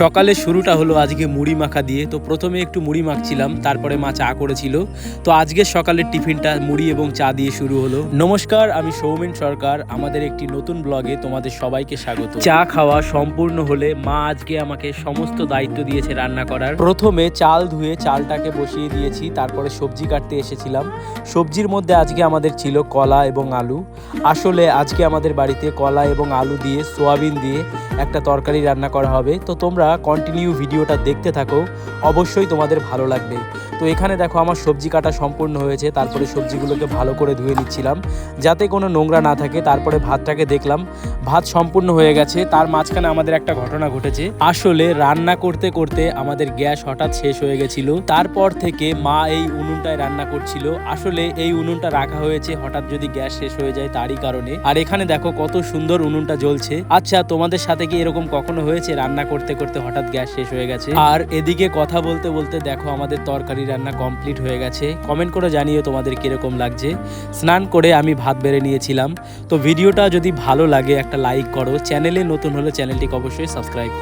সকালের শুরুটা হলো আজকে মুড়ি মাখা দিয়ে। তো প্রথমে একটু মুড়ি মাখছিলাম, তারপরে মা চা করেছিল। তো আজকের সকালের টিফিনটা মুড়ি এবং চা দিয়ে শুরু হলো। নমস্কার, আমি সৌমেন সরকার। আমাদের একটি নতুন ব্লগে তোমাদের সবাইকে স্বাগত। চা খাওয়া সম্পূর্ণ হলে মা আজকে আমাকে সমস্ত দায়িত্ব দিয়েছে রান্না করার। প্রথমে চাল ধুয়ে চালটাকে বসিয়ে দিয়েছি, তারপরে সবজি কাটতে এসেছিলাম। সবজির মধ্যে আজকে আমাদের ছিল কলা এবং আলু। আসলে আজকে আমাদের বাড়িতে কলা এবং আলু দিয়ে সোয়াবিন দিয়ে একটা তরকারি রান্না করা হবে। তো তোমরা কন্টিনিউ ভিডিওটা দেখতে থাকো, অবশ্যই তোমাদের ভালো লাগবে। তো এখানে দেখো আমার সবজি কাটা সম্পূর্ণ হয়েছে, তারপরে সবজিগুলোকে ভালো করে ধুয়ে নিচ্ছিলাম যাতে কোনো নোংরা না থাকে। তারপরে ভাতটাকে দেখলাম ভাত সম্পূর্ণ হয়ে গেছে। তার মাঝখানে আমাদের একটা ঘটনা ঘটেছে। আসলে রান্না করতে করতে আমাদের গ্যাস হঠাৎ শেষ হয়ে গেছিল। তারপর থেকে মা এই উনুনটায় রান্না করছিল। আসলে এই উনুনটা রাখা হয়েছে হঠাৎ যদি গ্যাস শেষ হয়ে যায় তারই কারণে। আর এখানে দেখো কত সুন্দর উনুনটা জ্বলছে। আচ্ছা, তোমাদের সাথে কি এরকম কখনো হয়েছে রান্না করতে করতে হঠাৎ গ্যাস শেষ হয়ে গেছে? আর এদিকে কথা বলতে বলতে দেখো আমাদের তরকারি রান্না কমপ্লিট হয়ে গেছে। কমেন্ট করে জানিও তোমাদের কিরকম লাগছে। স্নান করে আমি ভাত বেড়ে নিয়েছিলাম। তো ভিডিওটা যদি ভালো লাগে একটা লাইক করো, চ্যানেলে নতুন হলে চ্যানেলটিকে অবশ্যই সাবস্ক্রাইব করো।